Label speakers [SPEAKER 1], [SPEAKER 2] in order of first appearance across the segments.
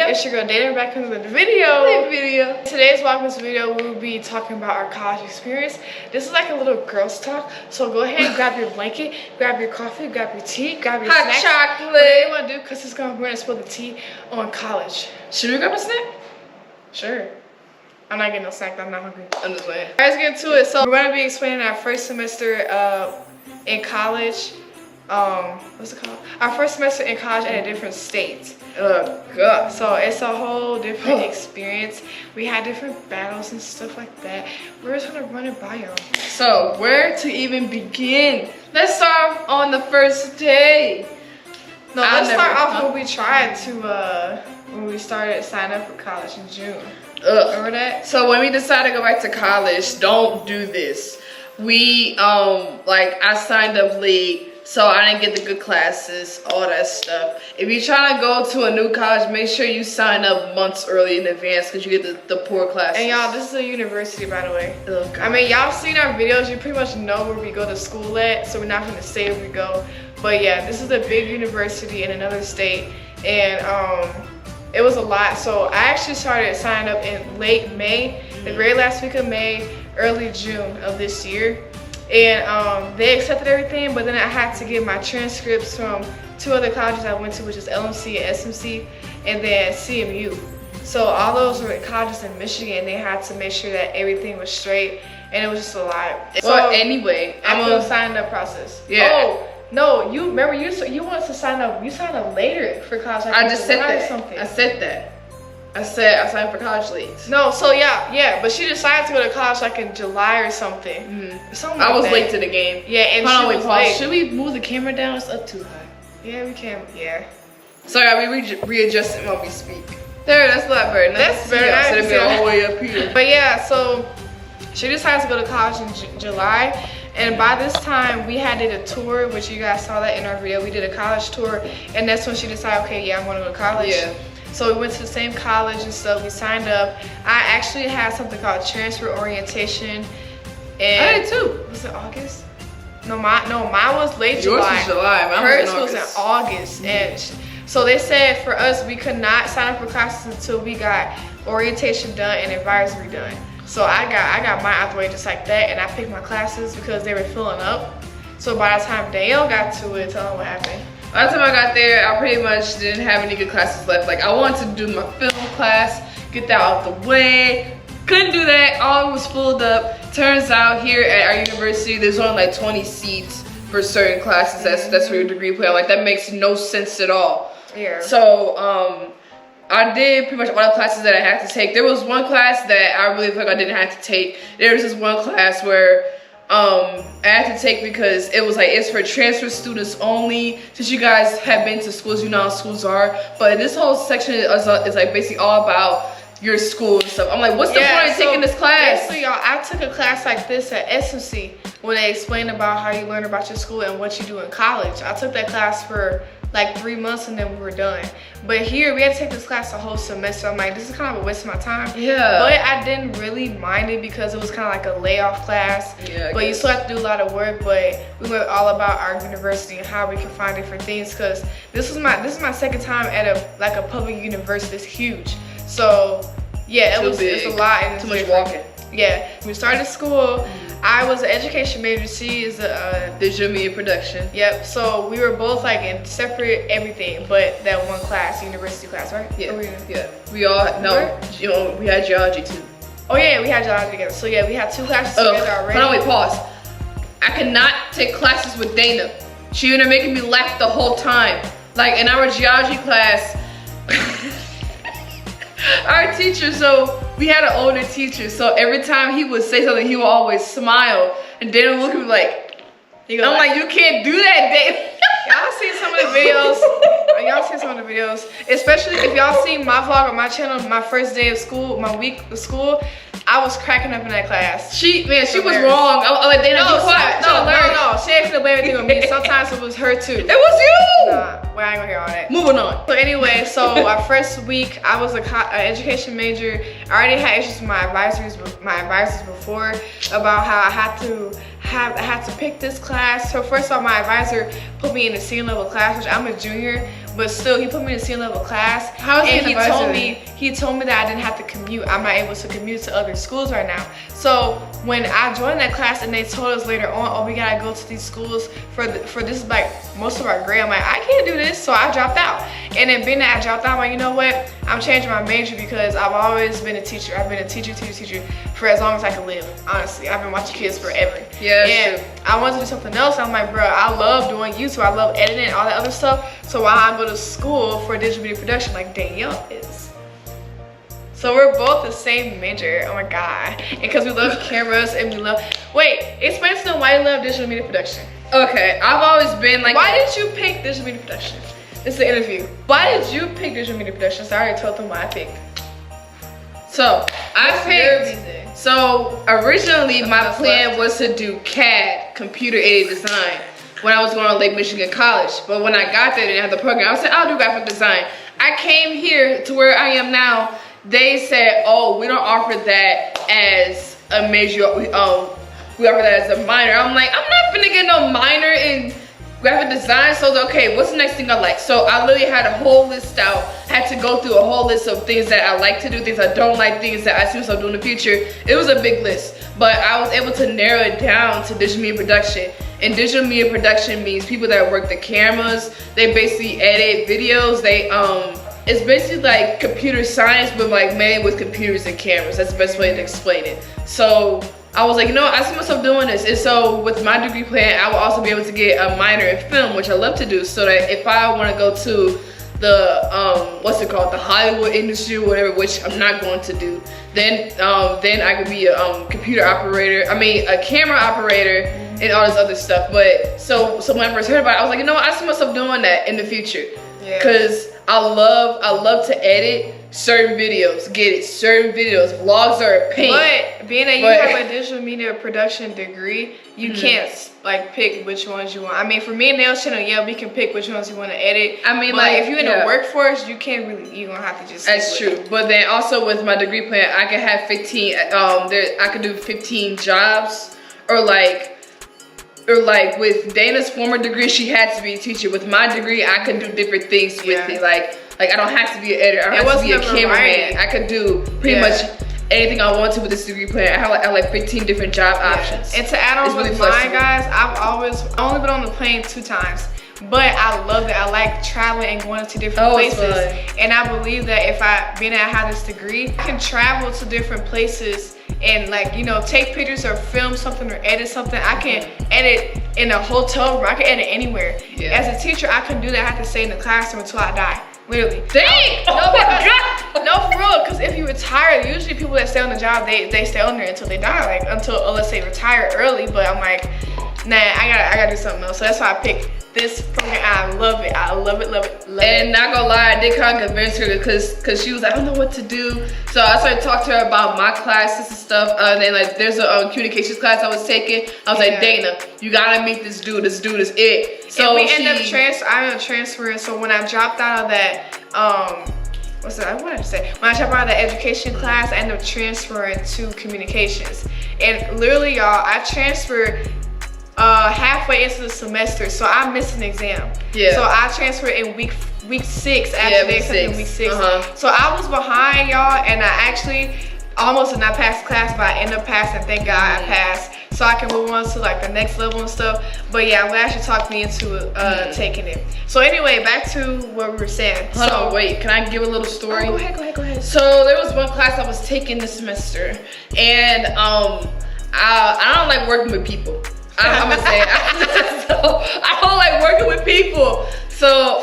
[SPEAKER 1] It's your girl Dana back into the video. Today's Vlogmas video, we will be talking about our college experience. This is like a little girls talk, so go ahead and grab your blanket, grab your coffee, grab your tea, grab your
[SPEAKER 2] hot
[SPEAKER 1] snacks.
[SPEAKER 2] chocolate.
[SPEAKER 1] Whatever you want to do, because we're going to spill the tea on college.
[SPEAKER 2] Should we grab a snack?
[SPEAKER 1] Sure. I'm not getting no snack, I'm not hungry.
[SPEAKER 2] I'm just playing.
[SPEAKER 1] Alright, let's get into it. So we're going to be explaining our first semester in college. What's it called? Our first semester in college at a different state.
[SPEAKER 2] Oh god.
[SPEAKER 1] So it's a whole different experience. We had different battles and stuff like that. We're just gonna run it by y'all.
[SPEAKER 2] So where to even begin? Let's start off on the first day.
[SPEAKER 1] No, let's start off when we tried to when we started signing up for college in June. Remember that?
[SPEAKER 2] So when we decided to go back to college, don't do this. We I signed up late. So I didn't get the good classes, all that stuff. If you're trying to go to a new college, make sure you sign up months early in advance because you get the poor classes.
[SPEAKER 1] And y'all, this is a university, by the way.
[SPEAKER 2] Oh,
[SPEAKER 1] I mean, y'all seen our videos. You pretty much know where we go to school at, so we're not going to say where we go. But yeah, this is a big university in another state, and it was a lot. So I actually started signing up in late May, the very last week of May, early June of this year. And they accepted everything, but then I had to get my transcripts from two other colleges I went to, which is LMC and SMC, and then CMU. So all those were colleges in Michigan. They had to make sure that everything was straight, and it was just a lot.
[SPEAKER 2] Well, anyway,
[SPEAKER 1] I'm on the sign up process.
[SPEAKER 2] Yeah.
[SPEAKER 1] Oh no, you remember you wanted to sign up. You signed up later for college.
[SPEAKER 2] I just said that.
[SPEAKER 1] Something.
[SPEAKER 2] I said that. I said I signed for college late.
[SPEAKER 1] No, so yeah, but she decided to go to college like in July or something. Something like
[SPEAKER 2] I was
[SPEAKER 1] that.
[SPEAKER 2] late to the game.
[SPEAKER 1] Yeah, and
[SPEAKER 2] hold on,
[SPEAKER 1] she was late.
[SPEAKER 2] Should we move the camera down? It's up too high.
[SPEAKER 1] Yeah, we can. Yeah.
[SPEAKER 2] Sorry, I'll be readjusting while we speak. There, that's a lot better.
[SPEAKER 1] That's better.
[SPEAKER 2] Instead of being all the way up here.
[SPEAKER 1] But yeah, so she decided to go to college in July, and by this time we had did a tour, which you guys saw that in our video. We did a college tour, and that's when she decided, okay, yeah, I'm gonna go to college.
[SPEAKER 2] Yeah.
[SPEAKER 1] So we went to the same college and stuff. We signed up. I actually had something called transfer orientation. And
[SPEAKER 2] I did too.
[SPEAKER 1] Was it August? No, mine was late July.
[SPEAKER 2] Yours was July. Mine
[SPEAKER 1] Hers
[SPEAKER 2] was
[SPEAKER 1] in August. And so they said for us, we could not sign up for classes until we got orientation done and advisory done. So I got mine out the way just like that, and I picked my classes because they were filling up. So by the time Danielle got to it, tell them what happened.
[SPEAKER 2] By the time I got there, I pretty much didn't have any good classes left. Like, I wanted to do my film class, get that out the way. Couldn't do that, all was filled up. Turns out here at our university, there's only like 20 seats for certain classes. That's for your degree plan. Like, that makes no sense at all.
[SPEAKER 1] Yeah.
[SPEAKER 2] So, I did pretty much all the classes that I had to take. There was one class that I really feel like I didn't have to take. There was this one class where I had to take because it was like, it's for transfer students only. Since you guys have been to schools, you know how schools are. But this whole section is like basically all about your school and stuff. I'm like, what's the point of taking this class?
[SPEAKER 1] Basically, y'all, I took a class like this at SMC where they explain about how you learn about your school and what you do in college. I took that class for like 3 months and then we were done. But here we had to take this class the whole semester. I'm like, this is kind of a waste of my time.
[SPEAKER 2] Yeah.
[SPEAKER 1] But I didn't really mind it because it was kind of like a layoff class.
[SPEAKER 2] Yeah.
[SPEAKER 1] But you still have to do a lot of work. But we learned all about our university and how we can find different things. Because this is my second time at a public university. It's huge. So yeah, it's a lot and it's
[SPEAKER 2] too much
[SPEAKER 1] different.
[SPEAKER 2] walking.
[SPEAKER 1] Yeah. We started school. I was an education major. She is a
[SPEAKER 2] digital media production.
[SPEAKER 1] Yep. So we were both like in separate everything, but that one class, university class, right?
[SPEAKER 2] Yeah. Yeah. We all we had geology too.
[SPEAKER 1] Oh yeah, we had geology together. So yeah, we had 2 classes together already.
[SPEAKER 2] Hold on, wait, pause. I cannot take classes with Dana. She ended up making me laugh the whole time. Like in our geology class, our teacher, so we had an older teacher, so every time he would say something, he would always smile, and Dana would look at me like, I'm like, you can't do that, Dana.
[SPEAKER 1] Y'all see some of the videos. Y'all see some of the videos, especially if y'all see my vlog on my channel, my first day of school, my week of school. I was cracking up in that class.
[SPEAKER 2] She was wrong. I was like, Dana, be quiet.
[SPEAKER 1] No, she ain't to blame everything on me. Sometimes it was her too.
[SPEAKER 2] It was you.
[SPEAKER 1] Nah, well, I ain't gonna hear all that.
[SPEAKER 2] Moving on.
[SPEAKER 1] So anyway, so our first week, I was an education major. I already had issues with my advisors before about how I had to pick this class. So first of all, my advisor put me in a senior level class, which I'm a junior, but still he put me in a senior level class.
[SPEAKER 2] How is
[SPEAKER 1] and
[SPEAKER 2] he
[SPEAKER 1] told me that I didn't have to commute. I'm not able to commute to other schools right now. So when I joined that class and they told us later on, oh, we gotta go to these schools for this like most of our grade, I'm like, I can't do this, so I dropped out. And then being that I dropped out, I'm like, you know what? I'm changing my major because I've always been a teacher. I've been a teacher for as long as I can live. Honestly, I've been watching kids forever.
[SPEAKER 2] Yeah,
[SPEAKER 1] and I wanted to do something else. I'm like, bro, I love doing YouTube. I love editing and all that other stuff. So why I go to school for digital media production like Danielle is? So we're both the same major. Oh my god! And because we love cameras and we love. Wait, explain to them why you love digital media production.
[SPEAKER 2] Okay, I've always been like.
[SPEAKER 1] Why did you pick digital media production? It's the interview. Why did you pick digital media production? So I already told them why I picked.
[SPEAKER 2] So So originally my plan was to do CAD, computer aided design, when I was going to Lake Michigan College. But when I got there, they didn't have the program. I said, I'll do graphic design. I came here to where I am now. They said, oh, we don't offer that as a major. We offer that as a minor. I'm like, I'm not finna get no minor in graphic design. So I was okay, what's the next thing I like? So I literally had a whole list out. Had to go through a whole list of things that I like to do, things I don't like, things that I see myself doing in the future. It was a big list, but I was able to narrow it down to digital media production. And digital media production means people that work the cameras. They basically edit videos. It's basically like computer science, but like made with computers and cameras. That's the best way to explain it. So I was like, you know what? I see myself doing this. And so with my degree plan, I will also be able to get a minor in film, which I love to do, so that if I want to go to the what's it called, the Hollywood industry or whatever, which I'm not going to do, then I could be a computer operator, a camera operator and all this other stuff. But so when I first heard about it, I was like, you know what, I see myself doing that in the future. Yeah. Because I love to edit certain videos, certain videos. Vlogs are a pain.
[SPEAKER 1] But being that you have a digital media production degree, you can't like pick which ones you want. I mean, for me and Nail's channel, yeah, we can pick which ones you want to edit. I mean, but like if you're in the workforce, you can't really. You're gonna have to just.
[SPEAKER 2] That's true. But then also with my degree plan, I could have 15. I could do 15 jobs, or like with Dana's former degree, she had to be a teacher. With my degree, I could do different things with it. Like I don't have to be an editor. I don't have to be a cameraman. I could do pretty much anything I want to with this degree plan. I have like 15 different job options.
[SPEAKER 1] And to add on with mine, guys, I've only been on the plane 2 times. But I love it. I like traveling and going to different places. And I believe that being that I have this degree, I can travel to different places and like, you know, take pictures or film something or edit something. I can edit in a hotel room. I can edit anywhere. Yeah. As a teacher, I can do that. I have to stay in the classroom until I die. Literally.
[SPEAKER 2] Dang!
[SPEAKER 1] No, for real. Because if you retire, usually people that stay on the job, they stay on there until they die. Like unless they retire early. But I'm like, nah, I gotta do something else. So that's why I picked this program. I love it. I love it.
[SPEAKER 2] And not gonna lie, I did kind of convince her because she was like, I don't know what to do. So I started talking to her about my classes and stuff. And then like there's a communications class I was taking. I was like, Dana, you gotta meet this dude. This dude is it. So
[SPEAKER 1] and we end up transferring. So when I dropped out of that, what did I say? When I dropped out of that education class, I ended up transferring to communications. And literally, y'all, I transferred halfway into the semester, so I missed an exam. Yeah. So I transferred in week 6 after they accepted week 6. So I was behind, y'all, and I actually almost did not pass the class, but I ended up passing. Thank God I passed, so I can move on to like the next level and stuff. But yeah, I'm glad you talked me into taking it. So anyway, back to what we were saying.
[SPEAKER 2] Hold on, wait. Can I give a little story?
[SPEAKER 1] Oh, go ahead.
[SPEAKER 2] So there was one class I was taking this semester, and I don't like working with people. I'm gonna say it. So I don't like working with people. So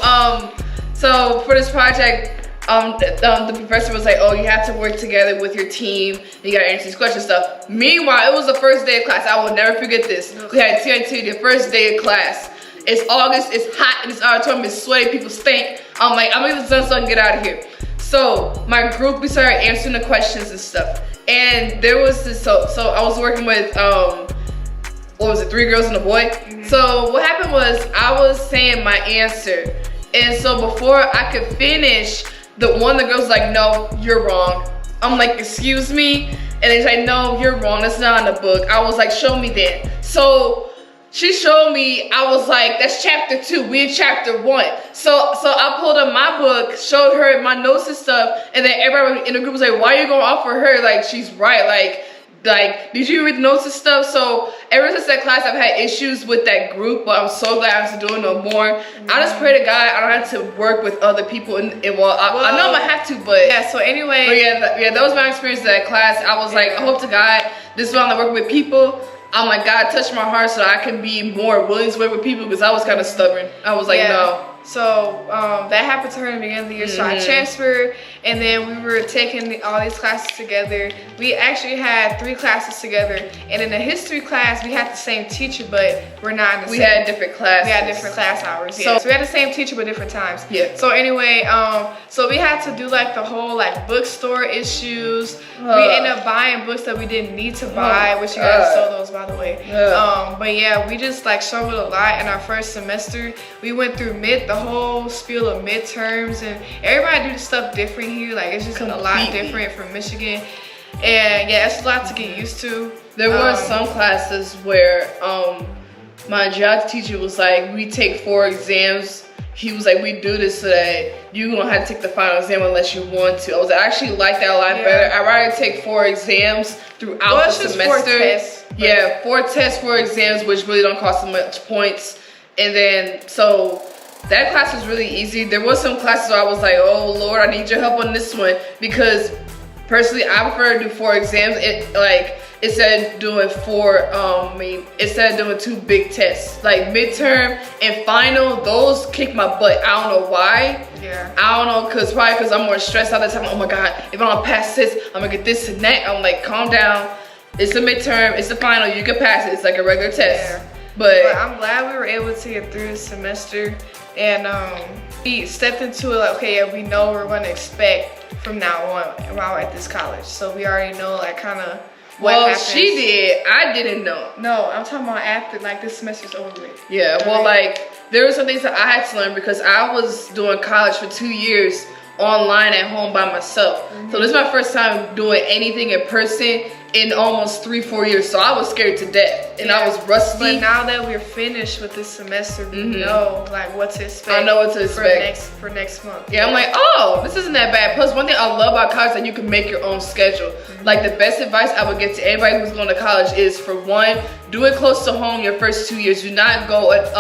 [SPEAKER 2] for this project, the professor was like, oh, you have to work together with your team. You gotta answer these questions and stuff. Meanwhile, it was the first day of class. I will never forget this. We had TNT the first day of class. It's August, it's hot in this auditorium, it's sweaty, people stink. I'm like, I'm gonna get the sun so I can get out of here. So my group, we started answering the questions and stuff. And there was this, so I was working with what was it, 3 girls and a boy. So what happened was I was saying my answer, and so before I could finish, one of the girls was like, no, you're wrong. I'm like, excuse me? And they like, no, you're wrong, that's not in the book. I was like, show me that. So she showed me, I was like, that's chapter 2, we in chapter 1. So I pulled up my book, showed her my notes and stuff, and then everybody in the group was like, why are you going off for her? Like, she's right, like, did you read the notes and stuff? So ever since that class, I've had issues with that group, but I'm so glad I don't have to do it no more. I just pray to God I don't have to work with other people, and I know I'm gonna have to, but
[SPEAKER 1] yeah. So anyway,
[SPEAKER 2] but that was my experience in that class. I was like, I hope to God this is why I'm working with people. I'm like, God, touch my heart so I can be more willing to work with people, because I was kind of stubborn. I was like, no.
[SPEAKER 1] So that happened to her in the beginning of the year. So I transferred, and then we were taking all these classes together. We actually had 3 classes together, and in the history class we had the same teacher, but we're not in the same.
[SPEAKER 2] We had different classes.
[SPEAKER 1] We had different class hours. Yeah. So we had the same teacher but different times.
[SPEAKER 2] Yeah.
[SPEAKER 1] So anyway, so we had to do like the whole like bookstore issues. We ended up buying books that we didn't need to buy, which you guys saw those, by the way. But yeah, we just like struggled a lot in our first semester. We went through the whole spiel of midterms, and everybody do the stuff different here. Like, it's just a lot different from Michigan, and yeah, it's a lot to get used to.
[SPEAKER 2] There were some classes where my geography teacher was like, we take 4 exams. He was like, we do this so that you don't have to take the final exam unless you want to. I was actually like that a lot better. I'd rather take 4 exams throughout the semester. 4 tests. Yeah, 4 tests, 4 exams, which really don't cost so much points. And then, so that class was really easy. There was some classes where I was like, oh Lord, I need your help on this one, because personally I prefer to do 4 exams. Instead of doing 2 big tests. Like midterm and final, those kick my butt. I don't know why.
[SPEAKER 1] Yeah.
[SPEAKER 2] I don't know, probably because I'm more stressed all the time. Oh my God, if I don't pass this, I'm gonna get this and that. I'm like, calm down. It's a midterm, it's the final, you can pass it. It's like a regular test.
[SPEAKER 1] Yeah.
[SPEAKER 2] But
[SPEAKER 1] I'm glad we were able to get through the semester, and we stepped into it like, okay, yeah, we know what we're gonna expect from now on while we're at this college. So we already know like kind of what happens.
[SPEAKER 2] She did. I didn't know.
[SPEAKER 1] No, I'm talking about after like this semester's over with.
[SPEAKER 2] Yeah, well, like there were some things that I had to learn because I was doing college for 2 years online at home by myself. So this is my first time doing anything in person in almost 3-4 years. So I was scared to death, and I was rusty.
[SPEAKER 1] But now that we're finished with this semester, we know like what to expect.
[SPEAKER 2] I know what to expect
[SPEAKER 1] for next month.
[SPEAKER 2] Yeah, I'm like, oh, this isn't that bad. Plus, one thing I love about college is that you can make your own schedule. Like the best advice I would give to anybody who's going to college is, for one, do it close to home your first 2 years. Do not go at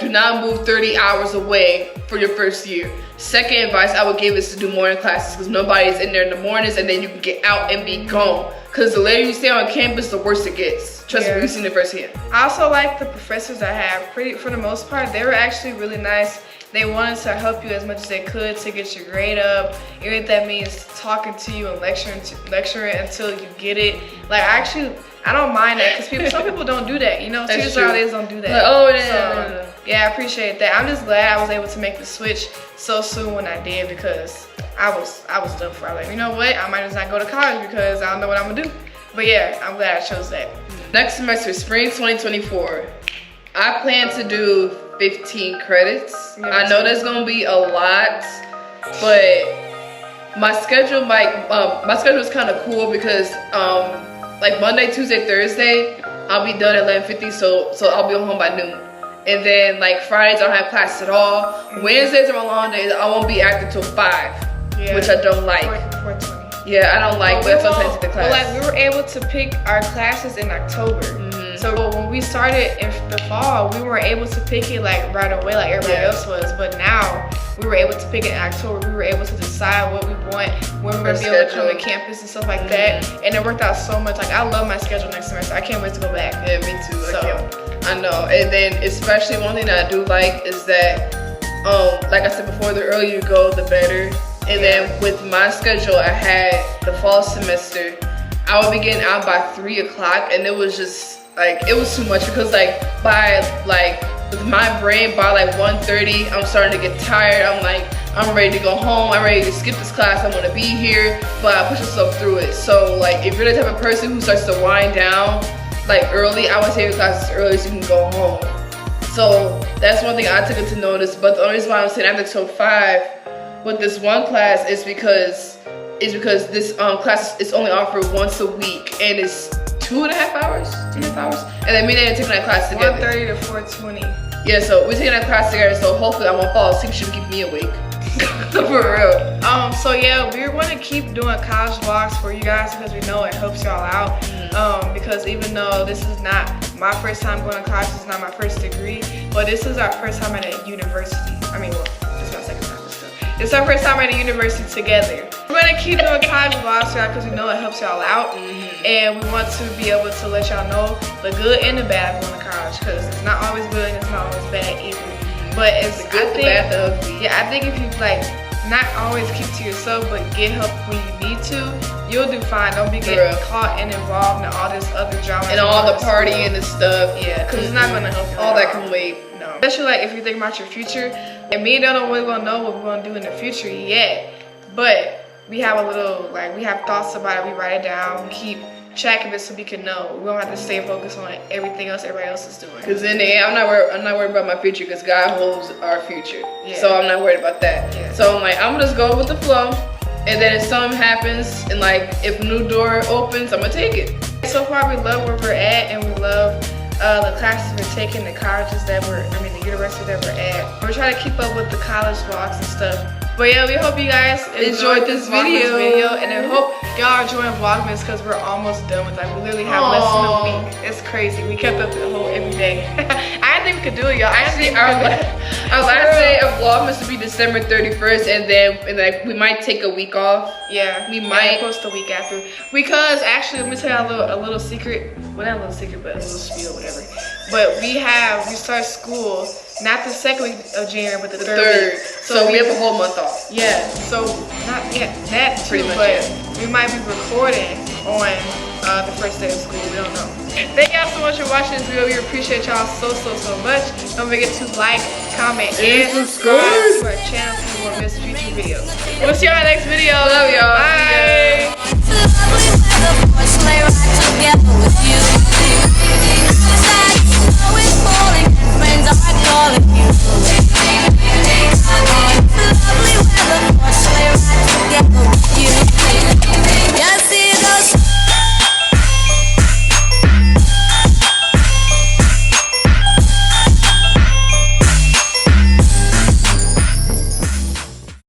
[SPEAKER 2] do not move 30 hours away for your first year. Second advice I would give is to do morning classes, because nobody's in there in the mornings, and then you can get out and be gone. Because the later you stay on campus, the worse it gets. Trust me, we've seen it firsthand.
[SPEAKER 1] I also like the professors I have. For the most part, they were actually really nice. They wanted to help you as much as they could to get your grade up, even if that means talking to you and lecturing until you get it. Like, I don't mind that, because some people don't do that, you know? Teachers nowadays don't do that.
[SPEAKER 2] Like, oh, yeah.
[SPEAKER 1] Yeah, I appreciate that. I'm just glad I was able to make the switch so soon when I did, because I was done for. I was like, you know what? I might just not go to college because I don't know what I'm gonna do. But yeah, I'm glad I chose that.
[SPEAKER 2] Next semester, spring 2024. I plan to do 15 credits. I know that's gonna be a lot, but my schedule is kind of cool because like Monday, Tuesday, Thursday, I'll be done at 11:50, so I'll be home by noon. And then like Fridays, I don't have classes at all. Wednesdays are my long days. I won't be active till 5, which I don't like. 4:20. Yeah, I don't like. But that's the class.
[SPEAKER 1] Well, like we were able to pick our classes in October. So when we started in the fall, we were able to pick it like right away, like everybody else was. But now we were able to pick it in October. We were able to decide what we want, when we're gonna be able to come to campus and stuff like that. And it worked out so much. Like, I love my schedule next semester. I can't wait to go back.
[SPEAKER 2] Yeah, me too. I know. And then especially one thing that I do like is that, like I said before, the earlier you go, the better. And then with my schedule, I had the fall semester. I would be getting out by 3 o'clock, and it was just like, it was too much, because like by like with my brain by like 1:30, I'm starting to get tired. I'm like, I'm ready to go home. I'm ready to skip this class. I want to be here, but I push myself through it. So like, if you're the type of person who starts to wind down like early. I want to take your classes early so you can go home. So that's one thing I took into notice. But the only reason why I'm saying after till 5 with this one class is because this class is only offered once a week and it's 2.5 hours, 2.5 hours, and then me and Daniel taking that class together.
[SPEAKER 1] 1:30 to 4:20.
[SPEAKER 2] Yeah, so we're taking that class together. So hopefully I won't fall asleep. She can keep me awake. For real.
[SPEAKER 1] So yeah, we're going to keep doing college vlogs for you guys because we know it helps y'all out. Because even though this is not my first time going to college, it's not my first degree, but this is our first time at a university. I mean, well, this is my second time, but still. It's our first time at a university together. We're going to keep doing college vlogs for y'all because we know it helps y'all out. And we want to be able to let y'all know the good and the bad of going to college, because it's not always good and it's not always bad either. But it's
[SPEAKER 2] the good, the bad, the ugly.
[SPEAKER 1] Yeah, I think if you like not always keep to yourself, but get help when you need to, you'll do fine. Don't be getting caught and involved in all this other drama
[SPEAKER 2] and all the partying and stuff.
[SPEAKER 1] Yeah, because it's not gonna help you.
[SPEAKER 2] All that can wait.
[SPEAKER 1] No, especially like if you think about your future. And me and don't know we're gonna know what we're gonna do in the future yet, but we have a little we have thoughts about it. We write it down. We keep track of it so we can know. We don't have to stay focused on everything else everybody else is doing.
[SPEAKER 2] Because in the end, I'm not worried about my future because God holds our future.
[SPEAKER 1] Yeah.
[SPEAKER 2] So I'm not worried about that.
[SPEAKER 1] Yeah.
[SPEAKER 2] So I'm like, I'm gonna just go with the flow. And then if something happens and like if a new door opens, I'm gonna take it.
[SPEAKER 1] So far we love where we're at and we love the classes we're taking, the colleges that the university that we're at. We're trying to keep up with the college vlogs and stuff. But yeah, we hope you guys enjoyed this video, and I hope y'all are enjoying Vlogmas because we're almost done with it. We literally have less than a week. It's crazy. We kept up the whole every day. I didn't think we could do it, y'all.
[SPEAKER 2] Actually, our last day of Vlogmas will be December 31st, and then we might take a week off.
[SPEAKER 1] Yeah,
[SPEAKER 2] we might
[SPEAKER 1] post a week after. Because actually, let me tell you a little secret. Well, not a little secret, but a little spiel, whatever. But we start school not the second week of January, but the third week.
[SPEAKER 2] So we have a whole month off.
[SPEAKER 1] Yeah. So that too,
[SPEAKER 2] pretty much,
[SPEAKER 1] but we might be recording on the first day of school. We don't know. Thank y'all so much for watching this video. We appreciate y'all so much. Don't forget to like, comment, and subscribe to our channel so you won't miss future videos. We'll see y'all in the next video.
[SPEAKER 2] Love y'all.
[SPEAKER 1] Bye.
[SPEAKER 3] Calling you.